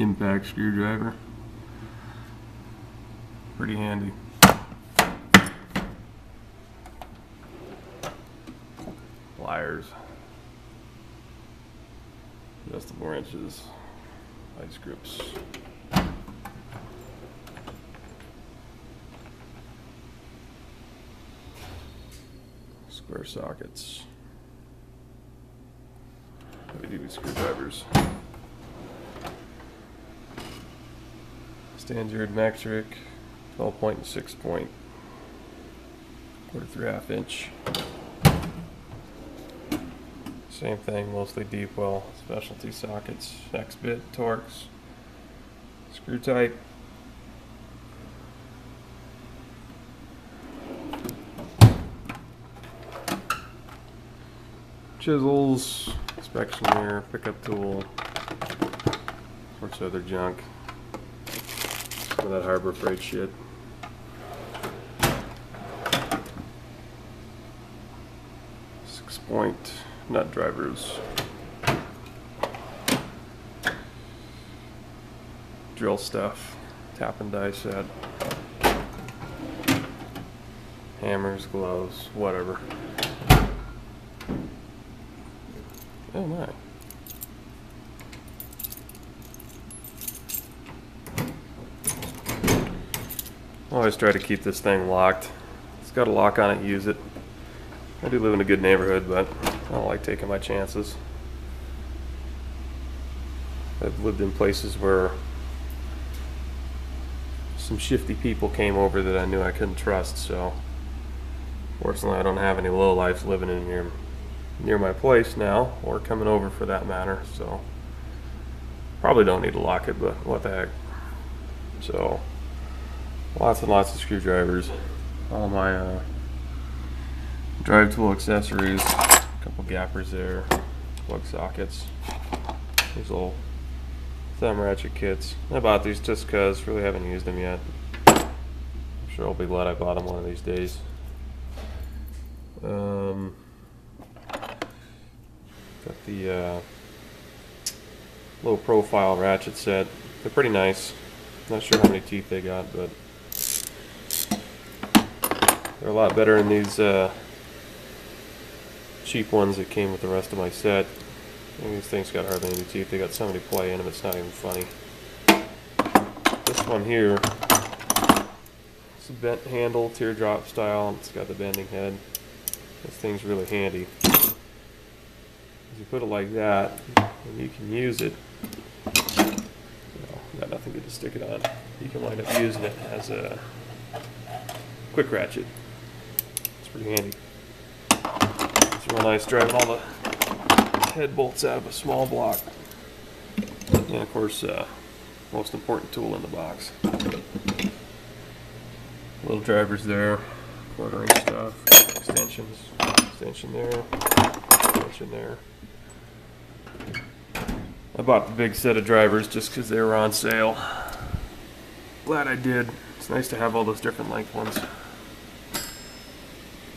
impact screwdriver. Pretty handy. Pliers. Adjustable wrenches. Vice grips. Square sockets. Heavy-duty screwdrivers. Standard metric, 12-point and 6-point, 1/4 to 1/2 inch. Same thing, mostly deep well, specialty sockets, X-bit, Torx, screw type. Chisels, inspection mirror, pickup tool, sorts of other junk. Some of that Harbor Freight shit. Six-point nut drivers. Drill stuff, tap and die set. Hammers, gloves, whatever. Oh my. I always try to keep this thing locked. It's got a lock on it, use it. I do live in a good neighborhood, but I don't like taking my chances. I've lived in places where some shifty people came over that I knew I couldn't trust, so fortunately I don't have any lowlifes living in here near my place now, or coming over for that matter, so probably don't need to lock it, but what the heck. So lots and lots of screwdrivers, all my drive tool accessories, a couple gappers there, plug sockets, these little thumb ratchet kits. I bought these just because really haven't used them yet. I'm sure I'll be glad I bought them one of these days. Got the low profile ratchet set. They're pretty nice. Not sure how many teeth they got, but they're a lot better than these cheap ones that came with the rest of my set. These things got hardly any teeth. They got so many play in them, it's not even funny. This one here, it's a bent handle, teardrop style. It's got the bending head. This thing's really handy. You put it like that, and you can use it. Got nothing good to stick it on. You can wind up using it as a quick ratchet. It's pretty handy. It's real nice driving all the head bolts out of a small block. And of course, most important tool in the box. Little drivers there, quartering stuff, extensions, extension there, extension there. I bought the big set of drivers just because they were on sale. Glad I did. It's nice to have all those different length ones.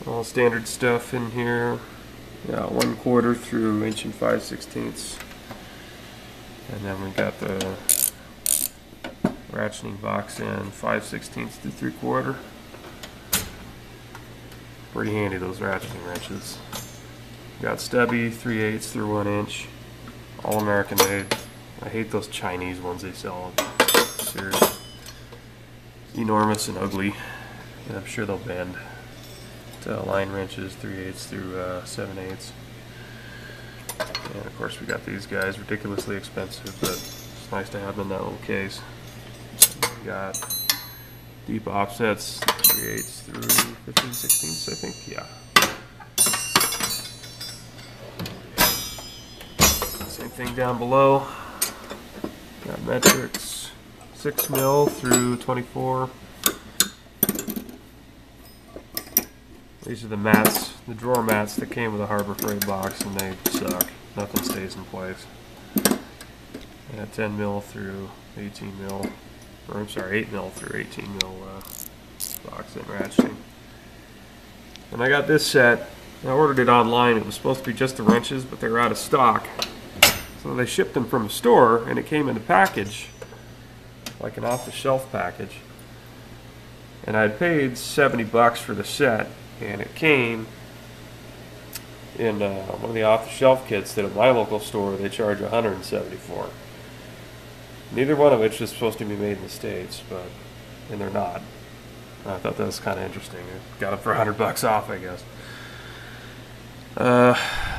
All standard stuff in here. Yeah, 1/4 through 1 5/16. And then we got the ratcheting box in 5/16 to 3/4. Pretty handy, those ratcheting wrenches. Got stubby 3/8 through 1 inch. All American made. I hate those Chinese ones they sell. They're enormous and ugly. And I'm sure they'll bend. Line wrenches 3/8 through 7/8. And of course we got these guys, ridiculously expensive, but it's nice to have them in that little case. We got deep offsets 3/8 through 15/16, I think. Yeah. Same thing down below. Got metrics 6 mil through 24. These are the mats, the drawer mats that came with a Harbor Freight box, and they suck. Nothing stays in place. I got 10 mil through 18 mil, or I'm sorry, 8 mil through 18 mil box and ratcheting. And I got this set. I ordered it online. It was supposed to be just the wrenches, but they were out of stock. So they shipped them from a store, and it came in a package like an off-the-shelf package, and I'd paid $70 for the set, and it came in one of the off-the-shelf kits that at my local store they charge $174 for. Neither one of which is supposed to be made in the States, and they're not. I thought that was kind of interesting. I got them for $100 off, I guess.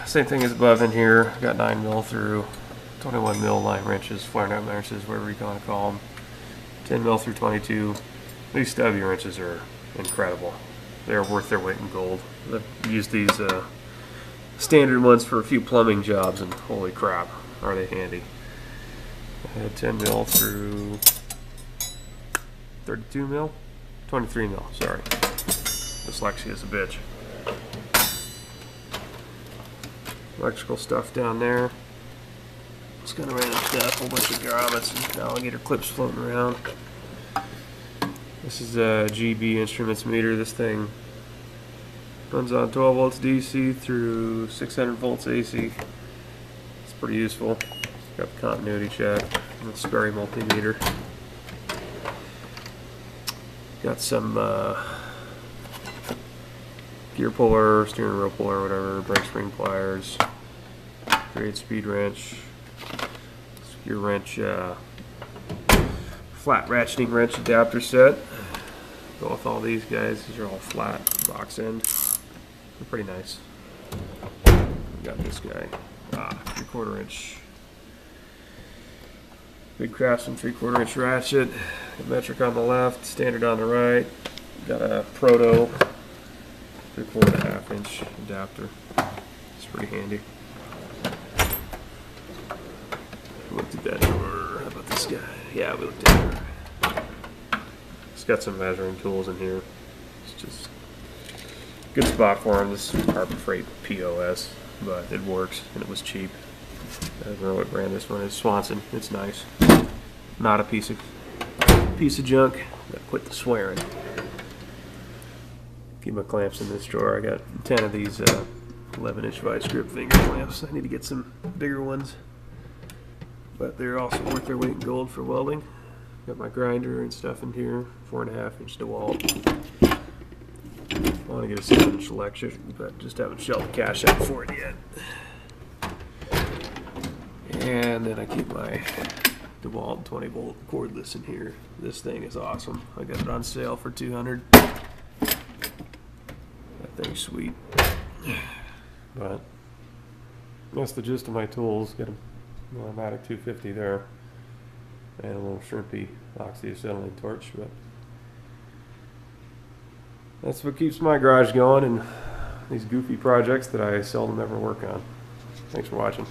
Same thing as above in here. Got 9mm through 21mm line wrenches, flare nut wrenches, whatever you want to call them. 10mm through 22. These stubby wrenches are incredible. They're worth their weight in gold. I've used these standard ones for a few plumbing jobs, and holy crap, are they handy. I had 10mm through 32mm? 23mm, sorry. Dyslexia is a bitch. Electrical stuff down there. It's kind of random stuff, a whole bunch of grommets and alligator clips floating around. This is a GB instruments meter. This thing runs on 12 volts DC through 600 volts AC. It's pretty useful. It's got the continuity check and the Sperry multimeter. Got some gear puller, steering wheel puller, whatever, brake spring pliers, grade speed wrench, gear wrench, flat ratcheting wrench adapter set. Go with all these guys. These are all flat box end. They're pretty nice. We got this guy, 3/4 inch. Big Craftsman 3/4 inch ratchet. Metric on the left, standard on the right. Got a proto 3/4 inch adapter. It's pretty handy. We looked at that door. How about this guy? Yeah, we looked at it. It's got some measuring tools in here. It's just a good spot for them. This is Harbor Freight POS, but it works and it was cheap. I don't know what brand this one is. Swanson. It's nice. Not a piece of junk. Gotta quit the swearing. Keep my clamps in this drawer. I got 10 of these 11-inch vice grip finger clamps. I need to get some bigger ones, but they're also worth their weight in gold for welding. Got my grinder and stuff in here. 4.5-inch DeWalt. I want to get a 7-inch electric, but just haven't shelled the cash out for it yet. And then I keep my DeWalt 20-volt cordless in here. This thing is awesome. I got it on sale for $200. That thing's sweet. But that's the gist of my tools. Got a automatic 250 there, and a little shrimpy oxyacetylene torch. But that's what keeps my garage going, and these goofy projects that I seldom ever work on. Thanks for watching.